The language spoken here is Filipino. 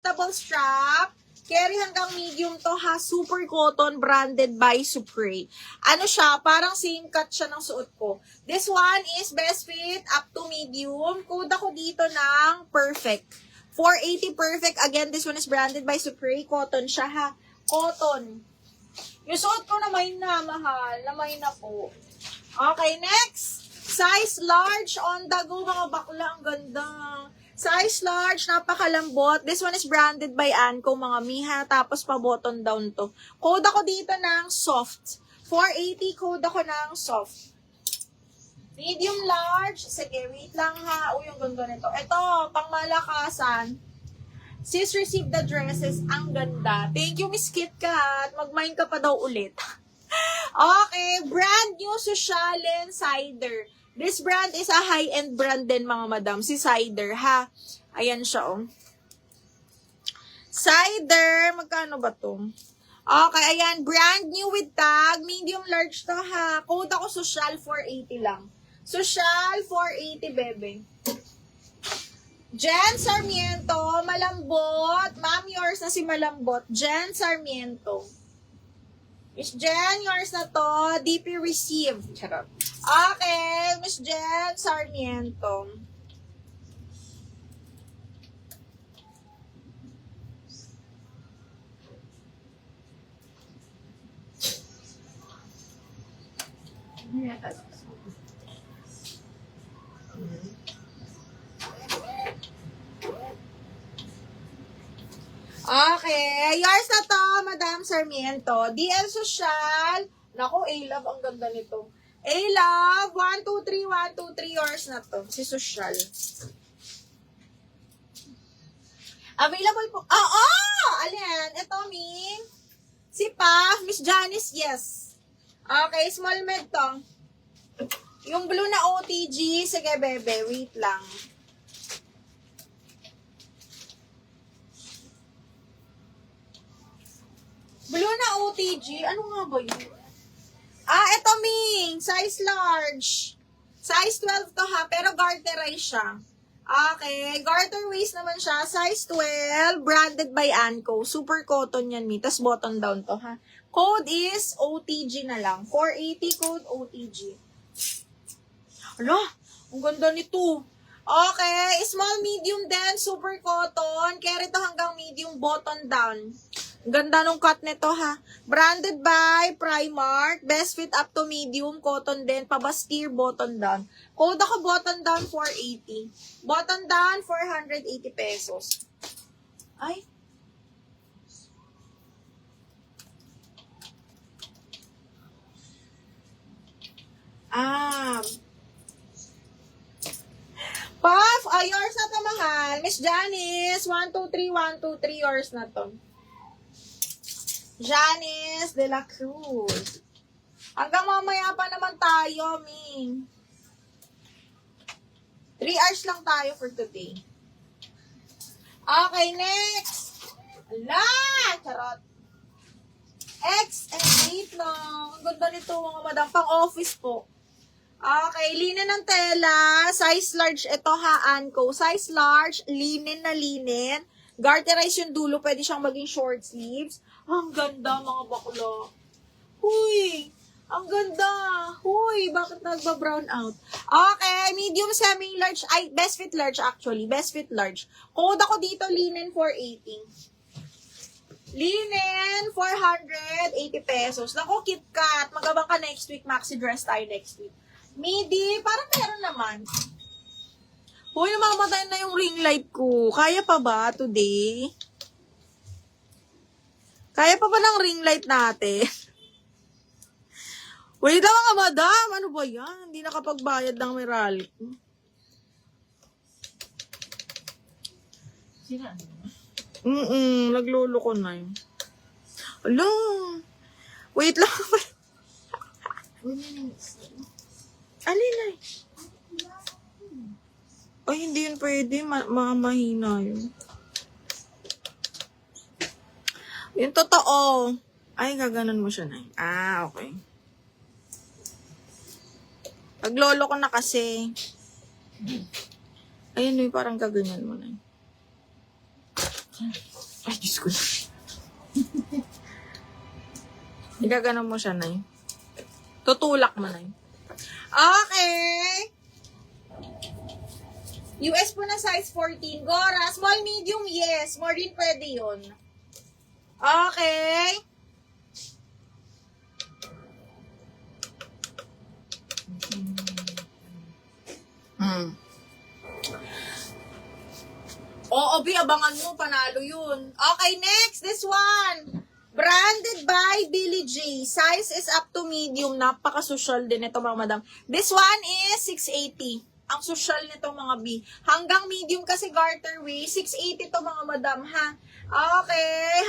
adjustable strap. Carry hanggang medium to ha. Super cotton, branded by Supre. Ano siya? Parang same cut siya ng suot ko. This one is best fit up to medium. Code ako dito ng perfect. 480 perfect. Again, this one is branded by Supre. Cotton siya ha. Cotton. Yung suot ko namay na, mahal. Namay na po. Okay, next. Size large on the go, mga bakla. Ang ganda. Size large, napakalambot. This one is branded by Anko, mga miha. Tapos pa button down to. Code ako dito ng soft. 480, code ako ng soft. Medium large. Sige, wait lang ha. Uy, yung ganda nito. Ito, pang malakasan. Sis, receive the dresses. Ang ganda. Thank you, Miss Kit Kat. Mag-mine ka pa daw ulit. Okay, brand new Socialen Cider. This brand is a high-end brand din, mga madam. Si Cider, ha? Ayan siya, oh. Cider, magkano ba to? Okay, ayan. Brand new with tag. Medium large to, ha? Code ako social, 480 lang. Social, 480, bebe. Jen Sarmiento, malambot. Ma'am, yours na si malambot. Jen Sarmiento. Miss Jen, yours na to. DP received. Charot. Okay, Miss Jen Sarmiento. Okay, yours na to, Madam Sarmiento. DL Social. Naku, A-Love, ang ganda nito. A-Love, 123, 123, yours na to. Si Social. Available po. Alin? Ito, Ming. Si Paf, Miss Janice, yes. Okay, small med to. Yung blue na OTG, sige, bebe, wait lang. Blue na OTG, ano nga ba yun? Ito, Ming. Size large. Size 12 to ha, pero garterize siya. Okay, garter waist naman siya. Size 12, branded by Anko. Super cotton yan, Ming. Tapos button down to ha. Code is OTG na lang. 480 code OTG. Ala, ang ganda nito. Okay, small, medium din. Super cotton. Carry to hanggang medium, button down. Ganda nung cut nito ha. Branded by Primark. Best fit up to medium. Cotton din. Pabastir button down. Code ako button down 480. Button down 480 pesos. Ay. Puff, yours na to, mahal. Miss Janice, 123, 123, yours na to. Janice de la Cruz. Hanggang mamaya pa naman tayo, Ming. 3 hours lang tayo for today. Okay, next. Ala! Charot. X and 8 lang. Ang ganda nito, mga madam. Pang-office po. Okay, linen ng tela. Size large. Ito ha, Anko. Size large. Linen na linen. Garterize yung dulo. Pwede siyang maging short sleeves. Ang ganda, mga bakla. Huy! Ang ganda. Huy, bakit nagba-brown out? Okay, medium, semi-large. Ay, best fit large actually. Best fit large. Code ako dito, linen 480. Linen, 480 pesos. Naku, KitKat. Magabang ka next week. Maxi dress tayo next week. Midi, parang meron naman. Huy, namamatay na yung ring light ko. Kaya pa ba today? Kaya pa ba ng ring light natin? Wait lang nga, madam. Ano ba yan? Hindi nakapagbayad ng Meralco. Sira. Naglolo ko na yun. Ala. Wait lang. Alin ay? Ay, hindi yun pwede. Mahina yun. Yung totoo. Ay, gaganon mo siya na. Okay. Paglolo ko na kasi. Ayun, parang gaganyan mo na. Ay, Diyos ko na. Igaganon mo siya, Nay. Tutulak mo, Nay. Okay. US po na size 14. Gora, small, medium, yes. More din pwede yun. Okay. Oo, Bi, abangan mo, panalo yun. Okay, next, this one. Branded by Billy J. Size is up to medium. Napaka-social din ito, mga madam. This one is 680. Ang social nito, mga B. Hanggang medium kasi garter way. 680 to, mga madam, ha? Okay.